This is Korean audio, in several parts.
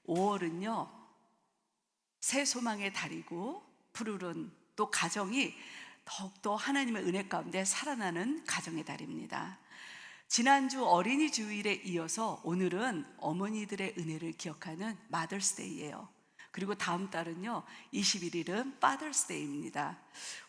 5월은요 새 소망의 달이고 푸르른 또 가정이 더욱더 하나님의 은혜 가운데 살아나는 가정의 달입니다. 지난주 어린이 주일에 이어서 오늘은 어머니들의 은혜를 기억하는 마더스데이예요. 그리고 다음 달은요 21일은 파더스데이입니다.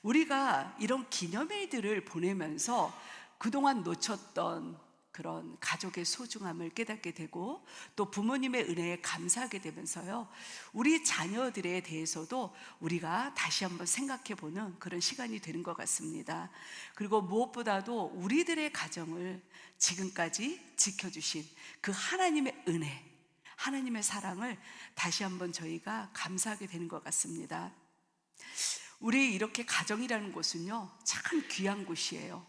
우리가 이런 기념일들을 보내면서 그동안 놓쳤던 그런 가족의 소중함을 깨닫게 되고 또 부모님의 은혜에 감사하게 되면서요 우리 자녀들에 대해서도 우리가 다시 한번 생각해 보는 그런 시간이 되는 것 같습니다. 그리고 무엇보다도 우리들의 가정을 지금까지 지켜주신 그 하나님의 은혜, 하나님의 사랑을 다시 한번 저희가 감사하게 되는 것 같습니다. 우리 이렇게 가정이라는 곳은요 참 귀한 곳이에요.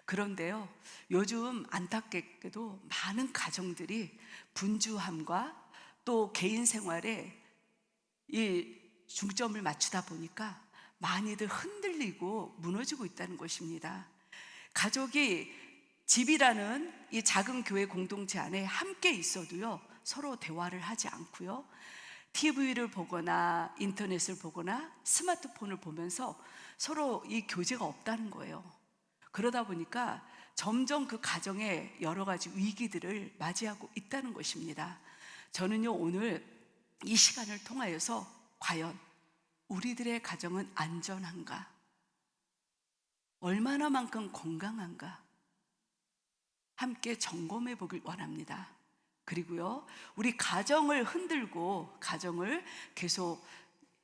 그런데요 요즘 안타깝게도 많은 가정들이 분주함과 또 개인 생활에 이 중점을 맞추다 보니까 많이들 흔들리고 무너지고 있다는 것입니다. 가족이 집이라는 이 작은 교회 공동체 안에 함께 있어도요 서로 대화를 하지 않고요 TV를 보거나 인터넷을 보거나 스마트폰을 보면서 서로 이 교제가 없다는 거예요. 그러다 보니까 점점 그 가정에 여러 가지 위기들을 맞이하고 있다는 것입니다. 저는요 오늘 이 시간을 통하여서 과연 우리들의 가정은 안전한가? 얼마나만큼 건강한가? 함께 점검해 보길 원합니다. 그리고요 우리 가정을 흔들고 가정을 계속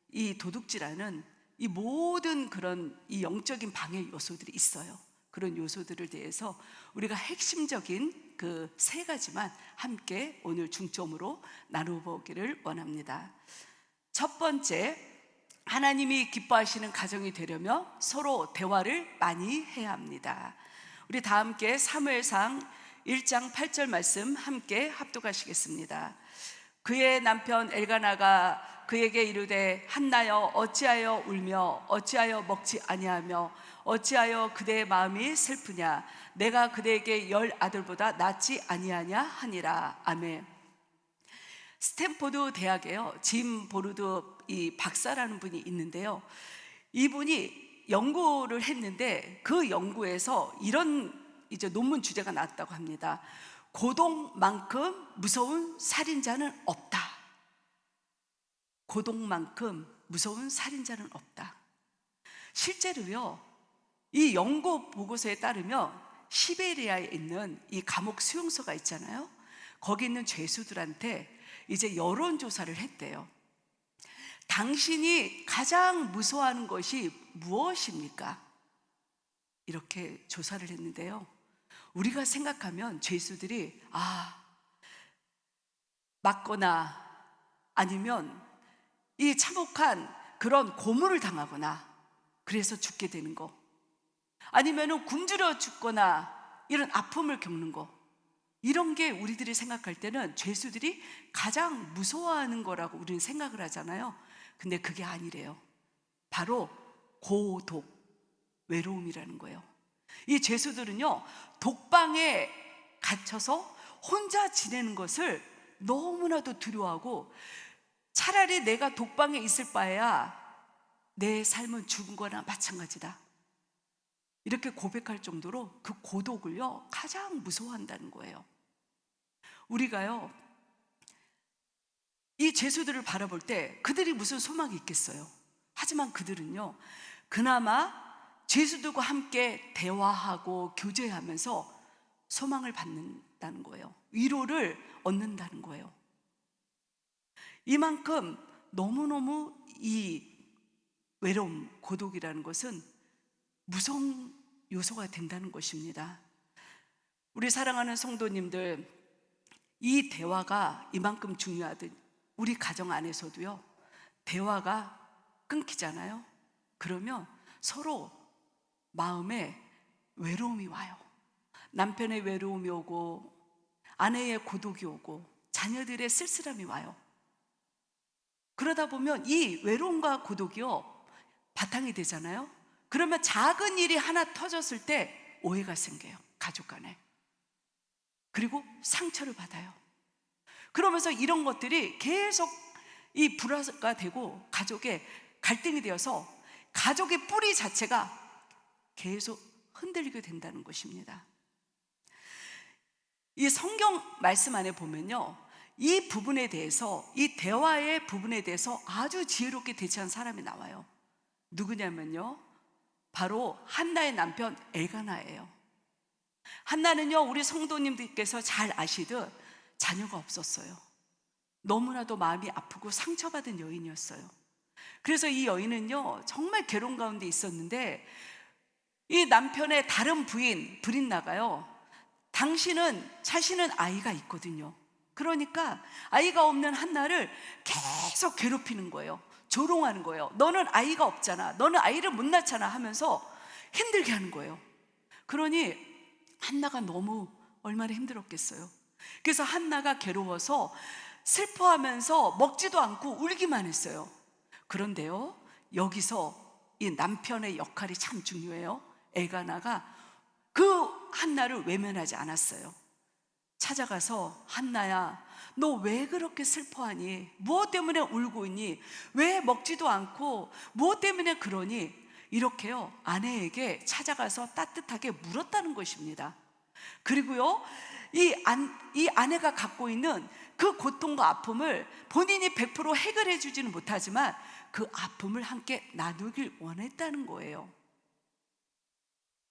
이 도둑질하는 이 모든 그런 이 영적인 방해 요소들이 있어요. 그런 요소들을 대해서 우리가 핵심적인 그 세 가지만 함께 오늘 중점으로 나눠보기를 원합니다. 첫 번째, 하나님이 기뻐하시는 가정이 되려면 서로 대화를 많이 해야 합니다. 우리 다 함께 사무엘상 1장 8절 말씀 함께 합독하시겠습니다. 그의 남편 엘가나가 그에게 이르되 한나여 어찌하여 울며 어찌하여 먹지 아니하며 어찌하여 그대의 마음이 슬프냐 내가 그대에게 10 아들보다 낫지 아니하냐 하니라. 아멘. 스탠포드 대학에요 짐 보르드 이 박사라는 분이 있는데요 이분이 연구를 했는데 그 연구에서 이런 이제 논문 주제가 나왔다고 합니다. 고독만큼 무서운 살인자는 없다. 고독만큼 무서운 살인자는 없다. 실제로요 이 연구 보고서에 따르면 시베리아에 있는 이 감옥 수용소가 있잖아요. 거기 있는 죄수들한테 이제 여론조사를 했대요. 당신이 가장 무서워하는 것이 무엇입니까? 이렇게 조사를 했는데요 우리가 생각하면 죄수들이 맞거나 아니면 이 참혹한 그런 고문을 당하거나 그래서 죽게 되는 거, 아니면 굶주려 죽거나 이런 아픔을 겪는 거, 이런 게 우리들이 생각할 때는 죄수들이 가장 무서워하는 거라고 우리는 생각을 하잖아요. 근데 그게 아니래요. 바로 고독, 외로움이라는 거예요. 이 죄수들은요 독방에 갇혀서 혼자 지내는 것을 너무나도 두려워하고 차라리 내가 독방에 있을 바에야 내 삶은 죽은 거나 마찬가지다 이렇게 고백할 정도로 그 고독을요 가장 무서워한다는 거예요. 우리가요 이 죄수들을 바라볼 때 그들이 무슨 소망이 있겠어요. 하지만 그들은요 그나마 죄수들과 함께 대화하고 교제하면서 소망을 받는다는 거예요. 위로를 얻는다는 거예요. 이만큼 너무너무 이 외로움, 고독이라는 것은 무서운 요소가 된다는 것입니다. 우리 사랑하는 성도님들, 이 대화가 이만큼 중요하듯 우리 가정 안에서도요 대화가 끊기잖아요. 그러면 서로 마음에 외로움이 와요. 남편의 외로움이 오고 아내의 고독이 오고 자녀들의 쓸쓸함이 와요. 그러다 보면 이 외로움과 고독이요 바탕이 되잖아요. 그러면 작은 일이 하나 터졌을 때 오해가 생겨요. 가족 간에. 그리고 상처를 받아요. 그러면서 이런 것들이 계속 이 불화가 되고 가족의 갈등이 되어서 가족의 뿌리 자체가 계속 흔들리게 된다는 것입니다. 이 성경 말씀 안에 보면요, 이 부분에 대해서, 이 대화의 부분에 대해서 아주 지혜롭게 대처한 사람이 나와요. 누구냐면요, 바로 한나의 남편 엘가나예요. 한나는요, 우리 성도님들께서 잘 아시듯 자녀가 없었어요. 너무나도 마음이 아프고 상처받은 여인이었어요. 그래서 이 여인은요, 정말 괴로운 가운데 있었는데, 이 남편의 다른 부인 브릿나가요, 당신은 자신은 아이가 있거든요. 그러니까 아이가 없는 한나를 계속 괴롭히는 거예요. 조롱하는 거예요. 너는 아이가 없잖아, 너는 아이를 못 낳잖아 하면서 힘들게 하는 거예요. 그러니 한나가 너무 얼마나 힘들었겠어요. 그래서 한나가 괴로워서 슬퍼하면서 먹지도 않고 울기만 했어요. 그런데요, 여기서 이 남편의 역할이 참 중요해요. 엘가나가 그 한나를 외면하지 않았어요. 찾아가서 한나야, 너 왜 그렇게 슬퍼하니? 무엇 때문에 울고 있니? 왜 먹지도 않고 무엇 때문에 그러니? 이렇게요, 아내에게 찾아가서 따뜻하게 물었다는 것입니다. 그리고요, 이 아내가 갖고 있는 그 고통과 아픔을 본인이 100% 해결해 주지는 못하지만 그 아픔을 함께 나누길 원했다는 거예요.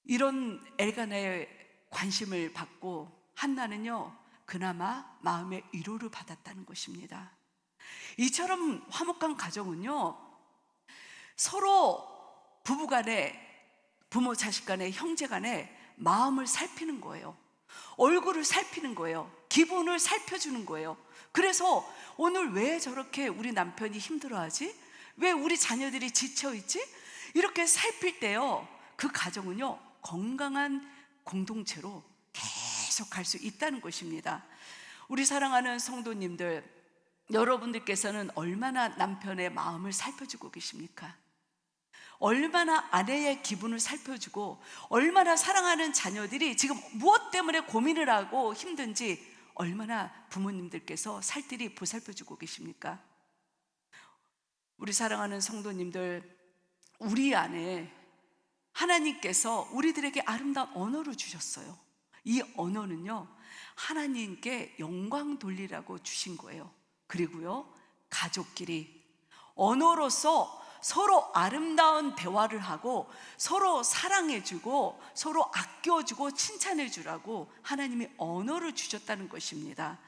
이런 엘가나의 관심을 받고 한나는요, 그나마 마음의 위로를 받았다는 것입니다. 이처럼 화목한 가정은요, 서로 부부간에, 부모 자식간에, 형제간에 마음을 살피는 거예요. 얼굴을 살피는 거예요. 기분을 살펴주는 거예요. 그래서 오늘 왜 저렇게 우리 남편이 힘들어하지? 왜 우리 자녀들이 지쳐있지? 이렇게 살필 때요, 그 가정은요, 건강한 공동체로 계속 갈 수 있다는 것입니다. 우리 사랑하는 성도님들, 여러분들께서는 얼마나 남편의 마음을 살펴주고 계십니까? 얼마나 아내의 기분을 살펴주고, 얼마나 사랑하는 자녀들이 지금 무엇 때문에 고민을 하고 힘든지 얼마나 부모님들께서 살뜰히 보살펴주고 계십니까? 우리 사랑하는 성도님들, 우리 안에 하나님께서 우리들에게 아름다운 언어를 주셨어요. 이 언어는요, 하나님께 영광 돌리라고 주신 거예요. 그리고요, 가족끼리 언어로서 서로 아름다운 대화를 하고 서로 사랑해주고 서로 아껴주고 칭찬해주라고 하나님이 언어를 주셨다는 것입니다.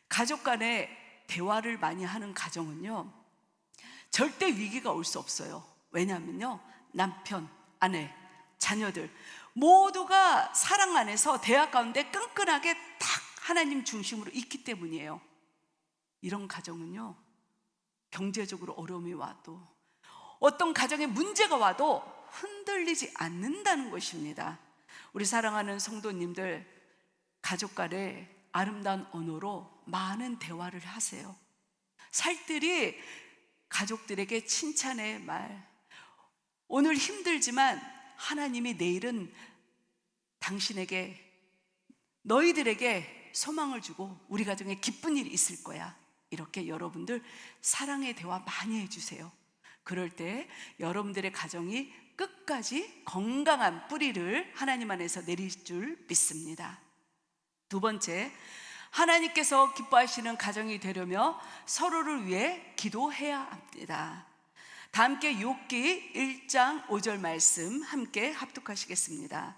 가족 간에 대화를 많이 하는 가정은요, 절대 위기가 올 수 없어요. 왜냐하면요, 남편, 아내, 자녀들 모두가 사랑 안에서 대화 가운데 끈끈하게 딱 하나님 중심으로 있기 때문이에요. 이런 가정은요, 경제적으로 어려움이 와도, 어떤 가정에 문제가 와도 흔들리지 않는다는 것입니다. 우리 사랑하는 성도님들, 가족 간에 아름다운 언어로 많은 대화를 하세요. 살뜰히 가족들에게 칭찬의 말, 오늘 힘들지만 하나님이 내일은 당신에게, 너희들에게 소망을 주고 우리 가정에 기쁜 일이 있을 거야. 이렇게 여러분들 사랑의 대화 많이 해주세요. 그럴 때 여러분들의 가정이 끝까지 건강한 뿌리를 하나님 안에서 내릴 줄 믿습니다. 두 번째, 하나님께서 기뻐하시는 가정이 되려면 서로를 위해 기도해야 합니다. 다 함께 욥기 1장 5절 말씀 함께 합독하시겠습니다.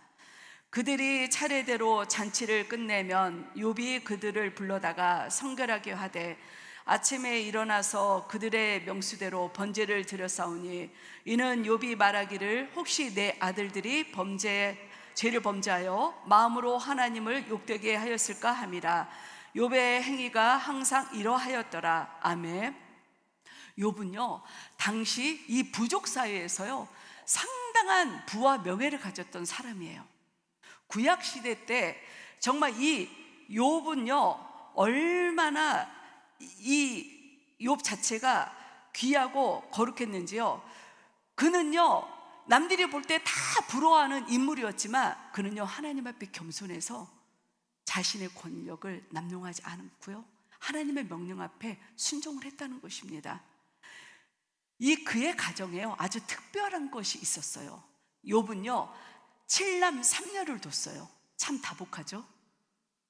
그들이 차례대로 잔치를 끝내면 욥이 그들을 불러다가 성결하게 하되 아침에 일어나서 그들의 명수대로 번제를 드렸사오니 이는 욥이 말하기를 혹시 내 아들들이 죄를 범죄하여 마음으로 하나님을 욕되게 하였을까 함이라. 욥의 행위가 항상 이러하였더라. 아멘. 욥은요, 당시 이 부족 사회에서요, 상당한 부와 명예를 가졌던 사람이에요. 구약 시대 때 정말 이 욥은요, 얼마나 이 욥 자체가 귀하고 거룩했는지요. 그는요, 남들이 볼 때 다 부러워하는 인물이었지만 그는요, 하나님 앞에 겸손해서 자신의 권력을 남용하지 않고요, 하나님의 명령 앞에 순종을 했다는 것입니다. 이 그의 가정에요, 아주 특별한 것이 있었어요. 욥은요 7남 3녀를 뒀어요. 참 다복하죠.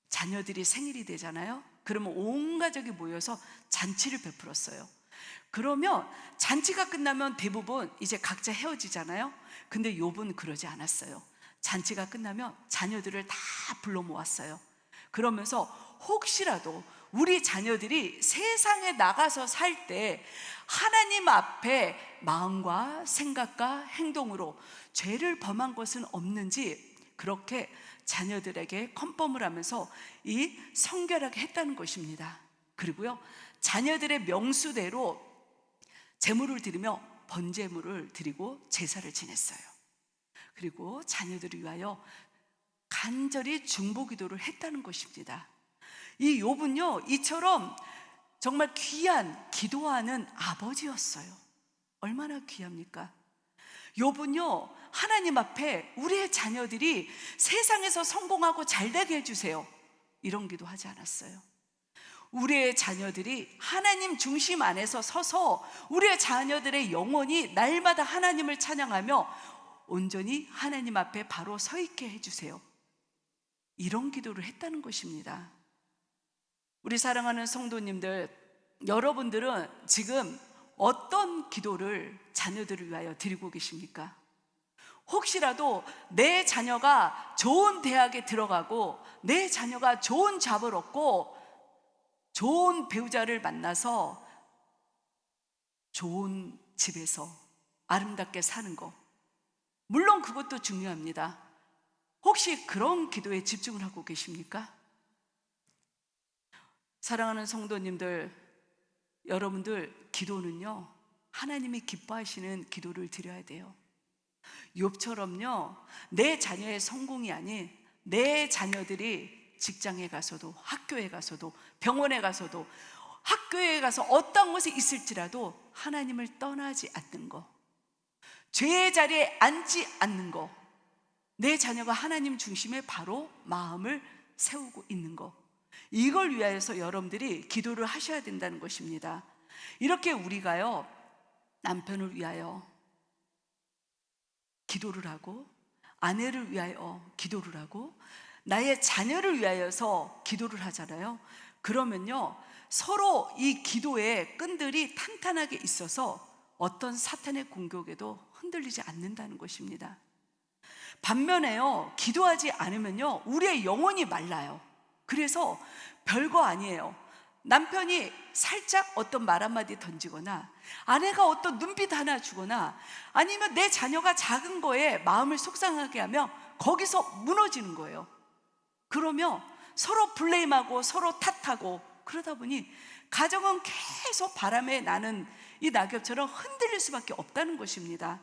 자녀들이 생일이 되잖아요. 그러면 온 가족이 모여서 잔치를 베풀었어요. 그러면 잔치가 끝나면 대부분 이제 각자 헤어지잖아요. 근데 욥은 그러지 않았어요. 잔치가 끝나면 자녀들을 다 불러 모았어요. 그러면서 혹시라도 우리 자녀들이 세상에 나가서 살 때 하나님 앞에 마음과 생각과 행동으로 죄를 범한 것은 없는지 그렇게 자녀들에게 컨펌을 하면서 이 성결하게 했다는 것입니다. 그리고요 자녀들의 명수대로 제물을 드리며 번제물을 드리고 제사를 지냈어요. 그리고 자녀들을 위하여 간절히 중보기도를 했다는 것입니다. 이 욥은요 이처럼 정말 귀한 기도하는 아버지였어요. 얼마나 귀합니까? 욥은요 하나님 앞에 우리의 자녀들이 세상에서 성공하고 잘되게 해주세요, 이런 기도하지 않았어요. 우리의 자녀들이 하나님 중심 안에서 서서 우리의 자녀들의 영혼이 날마다 하나님을 찬양하며 온전히 하나님 앞에 바로 서 있게 해주세요, 이런 기도를 했다는 것입니다. 우리 사랑하는 성도님들, 여러분들은 지금 어떤 기도를 자녀들을 위하여 드리고 계십니까? 혹시라도 내 자녀가 좋은 대학에 들어가고 내 자녀가 좋은 잡을 얻고 좋은 배우자를 만나서 좋은 집에서 아름답게 사는 거, 물론 그것도 중요합니다. 혹시 그런 기도에 집중을 하고 계십니까? 사랑하는 성도님들, 여러분들 기도는요 하나님이 기뻐하시는 기도를 드려야 돼요. 욥처럼요 내 자녀의 성공이 아닌 내 자녀들이 직장에 가서도 학교에 가서도 병원에 가서도 학교에 가서 어떤 곳에 있을지라도 하나님을 떠나지 않는 거, 죄의 자리에 앉지 않는 거, 내 자녀가 하나님 중심에 바로 마음을 세우고 있는 거, 이걸 위하여서 여러분들이 기도를 하셔야 된다는 것입니다. 이렇게 우리가요 남편을 위하여 기도를 하고 아내를 위하여 기도를 하고 나의 자녀를 위하여서 기도를 하잖아요. 그러면요 서로 이 기도의 끈들이 탄탄하게 있어서 어떤 사탄의 공격에도 흔들리지 않는다는 것입니다. 반면에요 기도하지 않으면요 우리의 영혼이 말라요. 그래서 별거 아니에요. 남편이 살짝 어떤 말 한마디 던지거나 아내가 어떤 눈빛 하나 주거나 아니면 내 자녀가 작은 거에 마음을 속상하게 하면 거기서 무너지는 거예요. 그러면 서로 블레임하고 서로 탓하고 그러다 보니 가정은 계속 바람에 나는 이 낙엽처럼 흔들릴 수밖에 없다는 것입니다.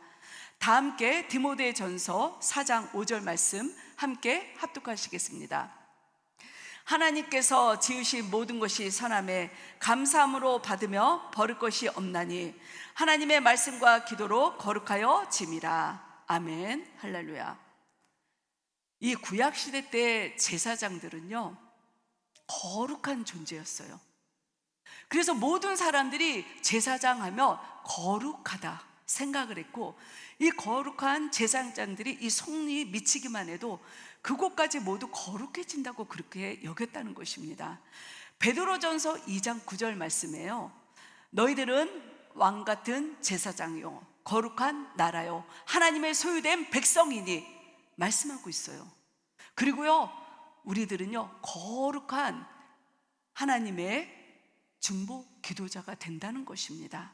다 함께 디모데전서 4장 5절 말씀 함께 합독하시겠습니다. 하나님께서 지으신 모든 것이 선함에 감사함으로 받으며 버릴 것이 없나니 하나님의 말씀과 기도로 거룩하여 짐이라. 아멘. 할렐루야. 이 구약시대 때 제사장들은요 거룩한 존재였어요. 그래서 모든 사람들이 제사장 하면 거룩하다 생각을 했고 이 거룩한 제사장들이 이 속리 미치기만 해도 그곳까지 모두 거룩해진다고 그렇게 여겼다는 것입니다. 베드로전서 2장 9절 말씀이에요. 너희들은 왕같은 제사장이요 거룩한 나라요 하나님의 소유된 백성이니 말씀하고 있어요. 그리고요 우리들은요 거룩한 하나님의 중보 기도자가 된다는 것입니다.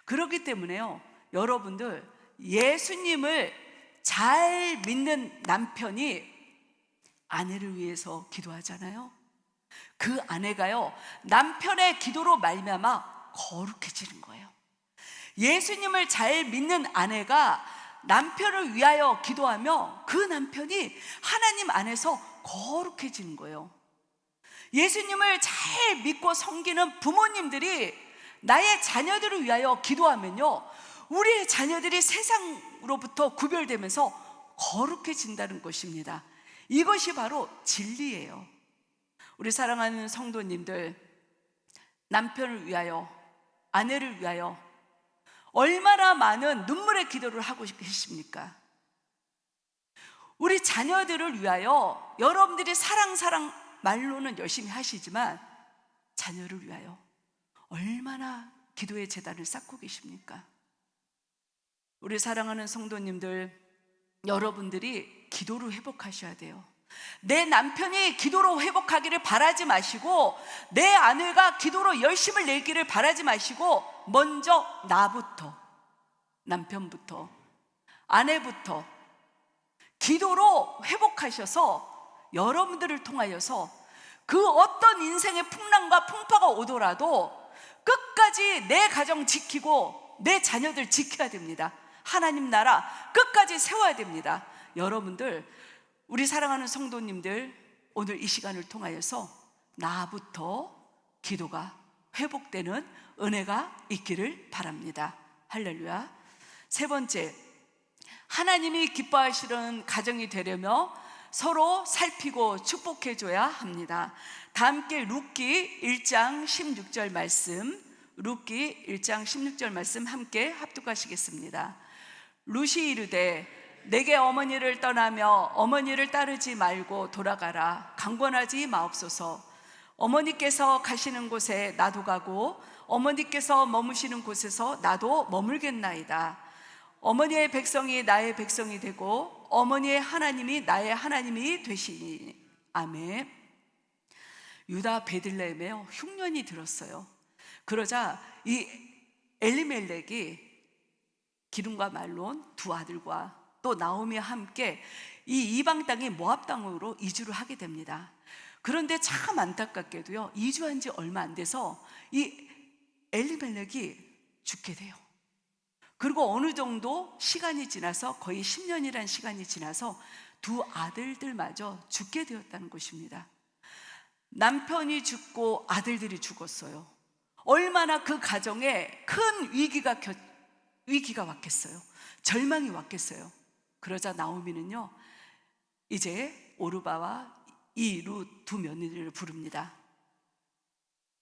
그렇기 때문에요 여러분들 예수님을 잘 믿는 남편이 아내를 위해서 기도하잖아요. 그 아내가요 남편의 기도로 말미암아 거룩해지는 거예요. 예수님을 잘 믿는 아내가 남편을 위하여 기도하며 그 남편이 하나님 안에서 거룩해지는 거예요. 예수님을 잘 믿고 섬기는 부모님들이 나의 자녀들을 위하여 기도하면요 우리의 자녀들이 세상으로부터 구별되면서 거룩해진다는 것입니다. 이것이 바로 진리예요. 우리 사랑하는 성도님들, 남편을 위하여, 아내를 위하여 얼마나 많은 눈물의 기도를 하고 계십니까? 우리 자녀들을 위하여 여러분들이 사랑 말로는 열심히 하시지만 자녀를 위하여 얼마나 기도의 제단을 쌓고 계십니까? 우리 사랑하는 성도님들, 여러분들이 기도로 회복하셔야 돼요. 내 남편이 기도로 회복하기를 바라지 마시고, 내 아내가 기도로 열심을 내기를 바라지 마시고, 먼저 나부터, 남편부터, 아내부터 기도로 회복하셔서 여러분들을 통하여서 그 어떤 인생의 풍랑과 풍파가 오더라도 끝까지 내 가정 지키고 내 자녀들 지켜야 됩니다. 하나님 나라 끝까지 세워야 됩니다. 여러분들, 우리 사랑하는 성도님들, 오늘 이 시간을 통하여서 나부터 기도가 회복되는 은혜가 있기를 바랍니다. 할렐루야. 세 번째, 하나님이 기뻐하시는 가정이 되려며 서로 살피고 축복해줘야 합니다. 다 함께 룻기 1장 16절 말씀, 룻기 1장 16절 말씀 함께 합독하시겠습니다. 룻이 이르되 내게 어머니를 떠나며 어머니를 따르지 말고 돌아가라. 강권하지 마옵소서. 어머니께서 가시는 곳에 나도 가고 어머니께서 머무시는 곳에서 나도 머물겠나이다. 어머니의 백성이 나의 백성이 되고 어머니의 하나님이 나의 하나님이 되시니. 아멘. 유다 베들레헴에 흉년이 들었어요. 그러자 이 엘리멜렉이 기름과 말론 두 아들과 또 나오미와 함께 이 이방 땅이 모압 땅으로 이주를 하게 됩니다. 그런데 참 안타깝게도요, 이주한 지 얼마 안 돼서 이 엘리멜렉이 죽게 돼요. 그리고 어느 정도 시간이 지나서 거의 10년이란 시간이 지나서 두 아들들마저 죽게 되었다는 것입니다. 남편이 죽고 아들들이 죽었어요. 얼마나 그 가정에 큰 위기가 왔겠어요. 절망이 왔겠어요. 그러자 나오미는요, 이제 오르바와 이 룻 두 며느리를 부릅니다.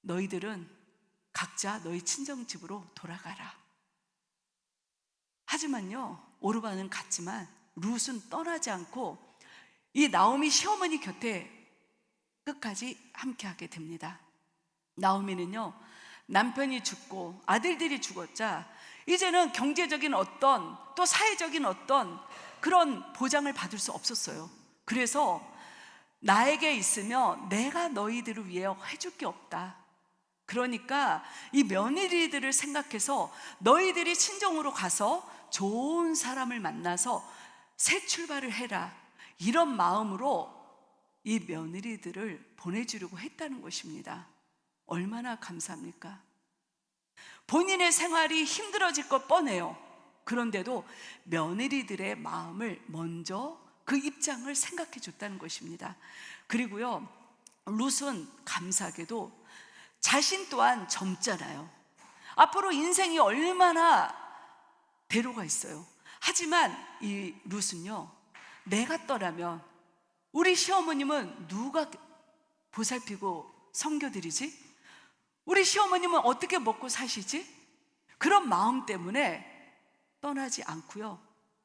너희들은 각자 너희 친정집으로 돌아가라. 하지만요, 오르바는 갔지만 룻은 떠나지 않고 이 나오미 시어머니 곁에 끝까지 함께하게 됩니다. 나오미는요, 남편이 죽고 아들들이 죽었자 이제는 경제적인 어떤 또 사회적인 어떤 그런 보장을 받을 수 없었어요. 그래서 나에게 있으며 내가 너희들을 위해 해줄 게 없다. 그러니까 이 며느리들을 생각해서 너희들이 친정으로 가서 좋은 사람을 만나서 새 출발을 해라, 이런 마음으로 이 며느리들을 보내주려고 했다는 것입니다. 얼마나 감사합니까? 본인의 생활이 힘들어질 것 뻔해요. 그런데도 며느리들의 마음을 먼저 그 입장을 생각해 줬다는 것입니다. 그리고요, 룻은 감사하게도 자신 또한 젊잖아요. 앞으로 인생이 얼마나 대로가 있어요. 하지만 이 룻은요, 내가 떠나면 우리 시어머님은 누가 보살피고 섬겨드리지? 우리 시어머님은 어떻게 먹고 사시지? 그런 마음 때문에 떠나지 않고요,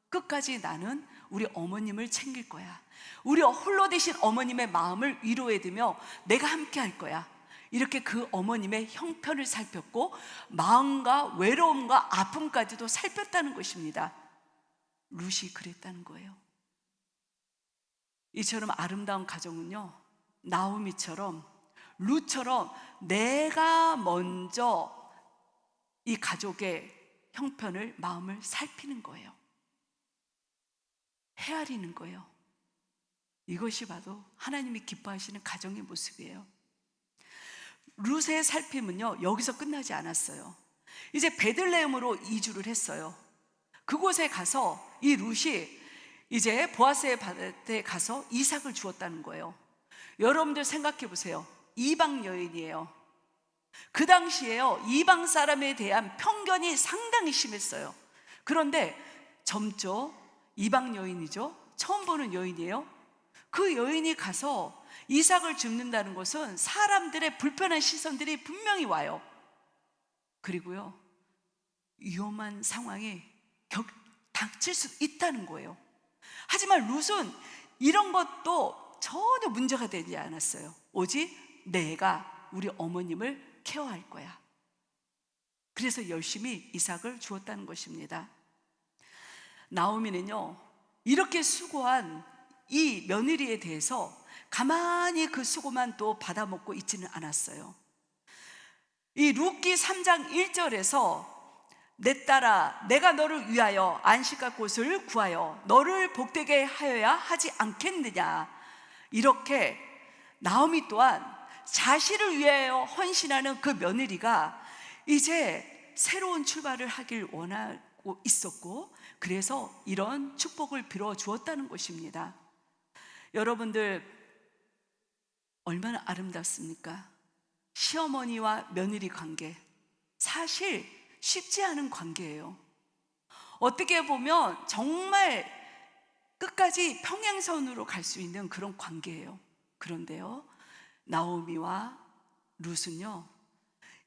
끝까지 나는 우리 어머님을 챙길 거야. 우리 홀로 되신 어머님의 마음을 위로해드며 내가 함께 할 거야. 이렇게 그 어머님의 형편을 살폈고 마음과 외로움과 아픔까지도 살폈다는 것입니다. 룻이 그랬다는 거예요. 이처럼 아름다운 가정은요, 나오미처럼 룻처럼 내가 먼저 이 가족의 형편을, 마음을 살피는 거예요. 헤아리는 거예요. 이것이 바로 하나님이 기뻐하시는 가정의 모습이에요. 룻의 살핌은요, 여기서 끝나지 않았어요. 이제 베들레헴으로 이주를 했어요. 그곳에 가서 이 룻이 이제 보아스의 밭에 가서 이삭을 주었다는 거예요. 여러분들 생각해 보세요. 이방 여인이에요. 그 당시에요, 이방 사람에 대한 편견이 상당히 심했어요. 그런데 젊죠? 이방 여인이죠? 처음 보는 여인이에요. 그 여인이 가서 이삭을 죽는다는 것은 사람들의 불편한 시선들이 분명히 와요. 그리고요, 위험한 상황이 닥칠 수 있다는 거예요. 하지만 룻은 이런 것도 전혀 문제가 되지 않았어요. 오직 내가 우리 어머님을 케어할 거야. 그래서 열심히 이삭을 주었다는 것입니다. 나오미는요, 이렇게 수고한 이 며느리에 대해서 가만히 그 수고만 또 받아먹고 있지는 않았어요. 이 룻기 3장 1절에서 내 딸아, 내가 너를 위하여 안식할 곳을 구하여 너를 복되게 하여야 하지 않겠느냐, 이렇게 나오미 또한 자신을 위하여 헌신하는 그 며느리가 이제 새로운 출발을 하길 원하고 있었고, 그래서 이런 축복을 빌어 주었다는 것입니다. 여러분들, 얼마나 아름답습니까? 시어머니와 며느리 관계, 사실 쉽지 않은 관계예요. 어떻게 보면 정말 끝까지 평행선으로 갈 수 있는 그런 관계예요. 그런데요, 나오미와 룻은요,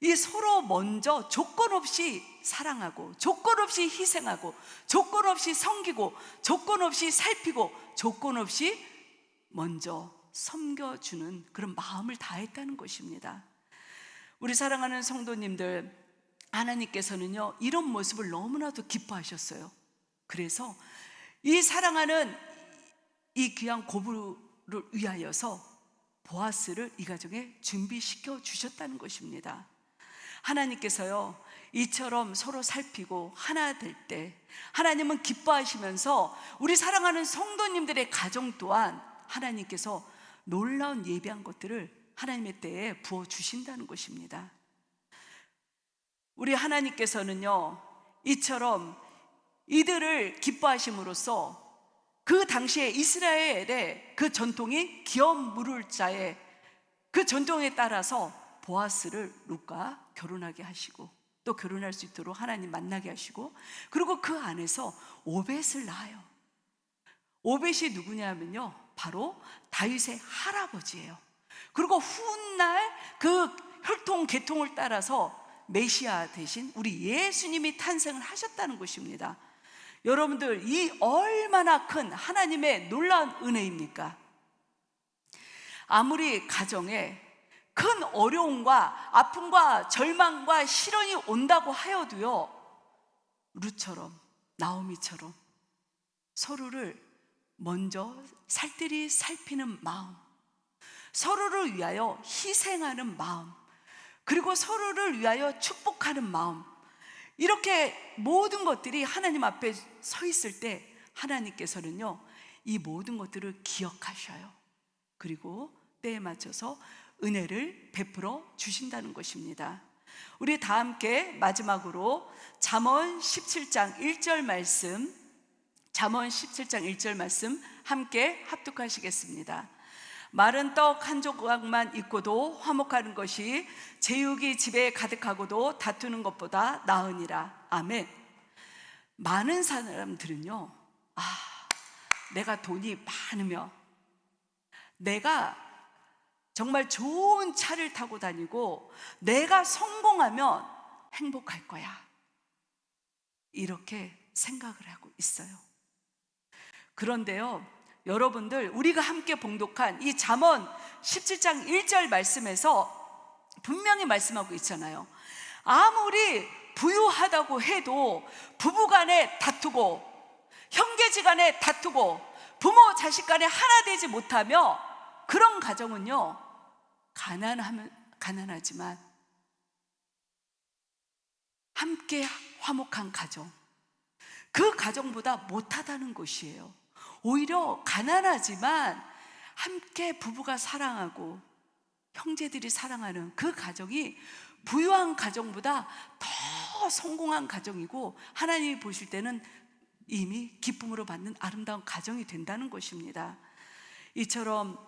이 서로 먼저 조건 없이 사랑하고, 조건 없이 희생하고, 조건 없이 섬기고, 조건 없이 살피고, 조건 없이 먼저 섬겨주는 그런 마음을 다했다는 것입니다. 우리 사랑하는 성도님들, 하나님께서는요, 이런 모습을 너무나도 기뻐하셨어요. 그래서 이 사랑하는 이 귀한 고부를 위하여서 보아스를 이 가정에 준비시켜 주셨다는 것입니다. 하나님께서요, 이처럼 서로 살피고 하나 될 때 하나님은 기뻐하시면서 우리 사랑하는 성도님들의 가정 또한 하나님께서 놀라운 예비한 것들을 하나님의 때에 부어주신다는 것입니다. 우리 하나님께서는요, 이처럼 이들을 기뻐하심으로써 그 당시에 이스라엘의 그 전통이 기업 물을 자의 그 전통에 따라서 보아스를 룻과 결혼하게 하시고, 또 결혼할 수 있도록 하나님 만나게 하시고, 그리고 그 안에서 오벳을 낳아요. 오벳이 누구냐면요, 바로 다윗의 할아버지예요. 그리고 훗날 그 혈통 계통을 따라서 메시아 대신 우리 예수님이 탄생을 하셨다는 것입니다. 여러분들, 이 얼마나 큰 하나님의 놀라운 은혜입니까? 아무리 가정에 큰 어려움과 아픔과 절망과 시련이 온다고 하여도요, 룻처럼, 나오미처럼 서로를 먼저 살뜰히 살피는 마음, 서로를 위하여 희생하는 마음, 그리고 서로를 위하여 축복하는 마음, 이렇게 모든 것들이 하나님 앞에 서 있을 때 하나님께서는요, 이 모든 것들을 기억하셔요. 그리고 때에 맞춰서 은혜를 베풀어 주신다는 것입니다. 우리 다 함께 마지막으로 잠언 17장 1절 말씀, 잠언 17장 1절 말씀 함께 합독하시겠습니다. 마른 떡 한 조각만 있고도 화목하는 것이 제육이 집에 가득하고도 다투는 것보다 나으니라. 아멘. 많은 사람들은요, 내가 돈이 많으면, 내가 정말 좋은 차를 타고 다니고, 내가 성공하면 행복할 거야, 이렇게 생각을 하고 있어요. 그런데요, 여러분들, 우리가 함께 봉독한 이 잠언 17장 1절 말씀에서 분명히 말씀하고 있잖아요. 아무리 부유하다고 해도 부부간에 다투고, 형제지간에 다투고, 부모 자식간에 하나 되지 못하며, 그런 가정은요, 가난하지만 함께 화목한 가정, 그 가정보다 못하다는 것이에요. 오히려 가난하지만 함께 부부가 사랑하고 형제들이 사랑하는 그 가정이 부유한 가정보다 더 성공한 가정이고, 하나님이 보실 때는 이미 기쁨으로 받는 아름다운 가정이 된다는 것입니다. 이처럼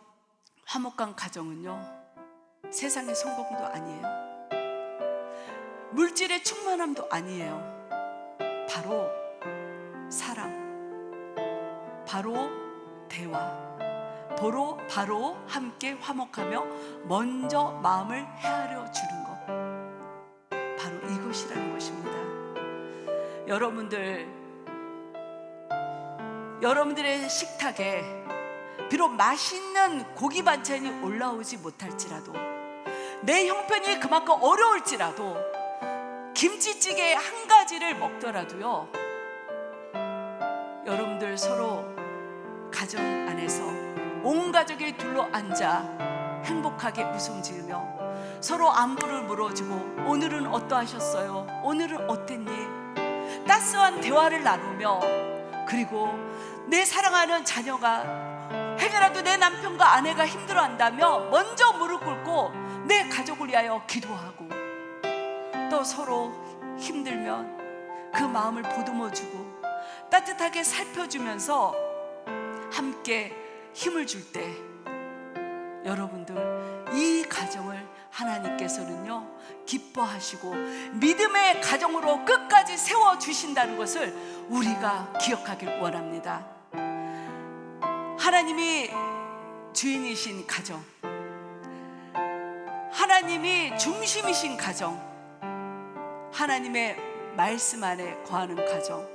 화목한 가정은요, 세상의 성공도 아니에요, 물질의 충만함도 아니에요. 바로 사랑, 바로 대화, 바로 함께 화목하며 먼저 마음을 헤아려 주는 것, 바로 이것이라는 것입니다. 여러분들의 식탁에 비록 맛있는 고기 반찬이 올라오지 못할지라도, 내 형편이 그만큼 어려울지라도, 김치찌개 한 가지를 먹더라도요, 여러분들 서로 가정 안에서 온 가족이 둘러앉아 행복하게 웃음 지으며 서로 안부를 물어주고, 오늘은 어떠하셨어요? 오늘은 어땠니? 따스한 대화를 나누며, 그리고 내 사랑하는 자녀가 행여라도 내 남편과 아내가 힘들어한다며 먼저 무릎 꿇고 내 가족을 위하여 기도하고, 또 서로 힘들면 그 마음을 보듬어주고 따뜻하게 살펴주면서 함께 힘을 줄 때, 여러분들 이 가정을 하나님께서는요 기뻐하시고 믿음의 가정으로 끝까지 세워주신다는 것을 우리가 기억하길 원합니다. 하나님이 주인이신 가정, 하나님이 중심이신 가정, 하나님의 말씀 안에 거하는 가정,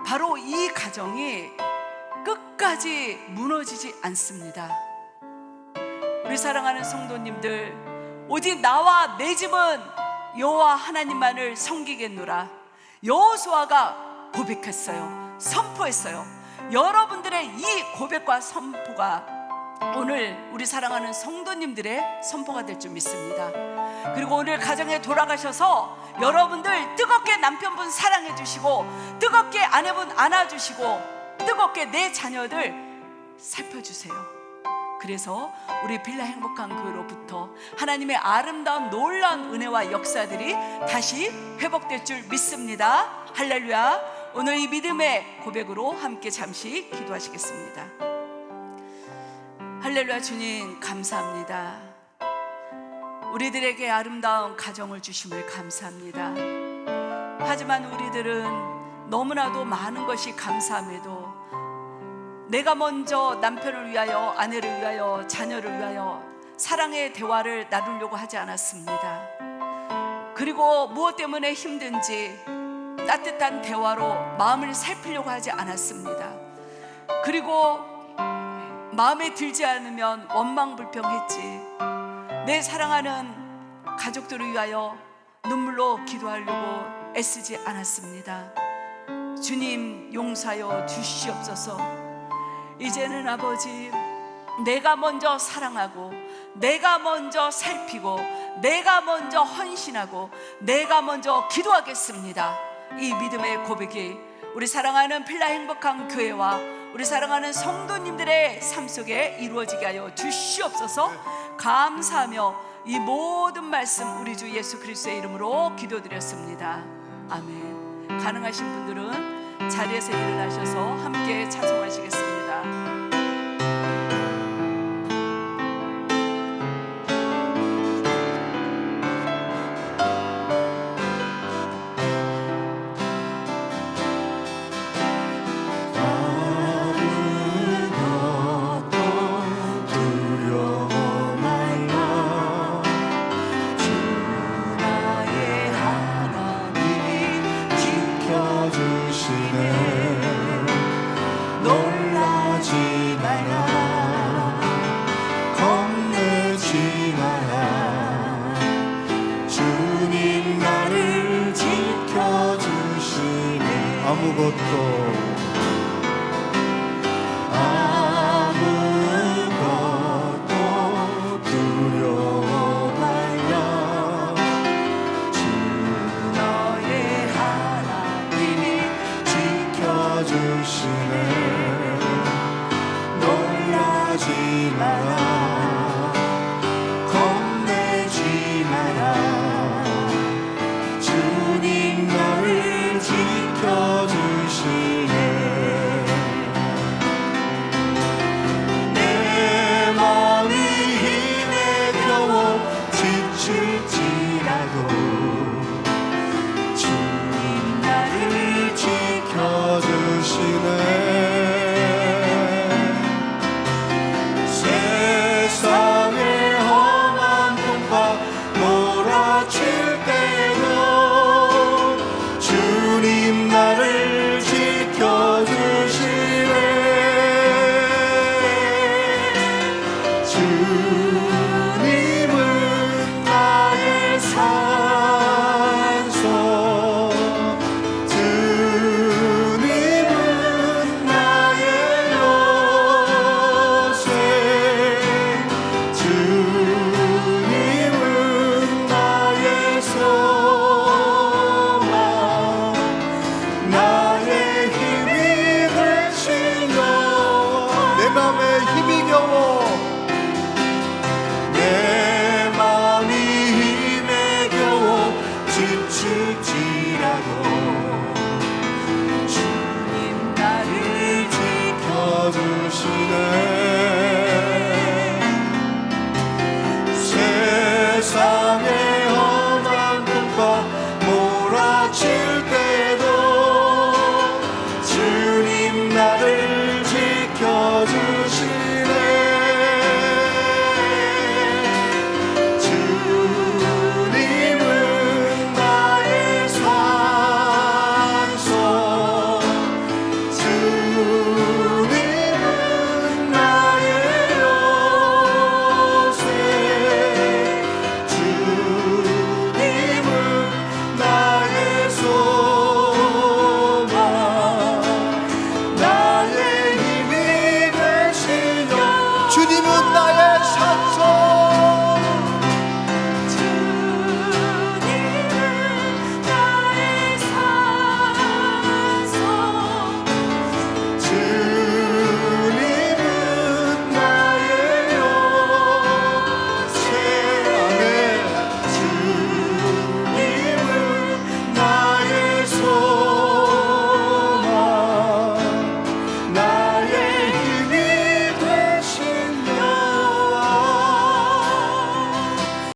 바로 이 가정이 끝까지 무너지지 않습니다. 우리 사랑하는 성도님들, 오직 나와 내 집은 여호와 하나님만을 섬기겠노라. 여호수아가 고백했어요. 선포했어요. 여러분들의 이 고백과 선포가 오늘 우리 사랑하는 성도님들의 선포가 될 줄 믿습니다. 그리고 오늘 가정에 돌아가셔서 여러분들 뜨겁게 남편분 사랑해 주시고, 뜨겁게 아내분 안아주시고, 뜨겁게 내 자녀들 살펴주세요. 그래서 우리 빌라 행복한 교회로부터 하나님의 아름다운 놀라운 은혜와 역사들이 다시 회복될 줄 믿습니다. 할렐루야. 오늘 이 믿음의 고백으로 함께 잠시 기도하시겠습니다. 할렐루야. 주님 감사합니다. 우리들에게 아름다운 가정을 주심을 감사합니다. 하지만 우리들은 너무나도 많은 것이 감사함에도 내가 먼저 남편을 위하여, 아내를 위하여, 자녀를 위하여 사랑의 대화를 나누려고 하지 않았습니다. 그리고 무엇 때문에 힘든지 따뜻한 대화로 마음을 살피려고 하지 않았습니다. 그리고 마음에 들지 않으면 원망불평했지, 내 사랑하는 가족들을 위하여 눈물로 기도하려고 애쓰지 않았습니다. 주님 용서하여 주시옵소서. 이제는 아버지, 내가 먼저 사랑하고, 내가 먼저 살피고, 내가 먼저 헌신하고, 내가 먼저 기도하겠습니다. 이 믿음의 고백이 우리 사랑하는 빌라 행복한 교회와 우리 사랑하는 성도님들의 삶 속에 이루어지게 하여 주시옵소서. 감사하며 이 모든 말씀 우리 주 예수 그리스도의 이름으로 기도드렸습니다. 아멘. 가능하신 분들은 자리에서 일어나셔서 함께 찬송하시겠습니다. 아무것도 두려워 말라. 주 너의 하나님이 지켜주시네. 놀라지 마라. 겁내지 마라. 주님 너를 지켜주시네. 죽지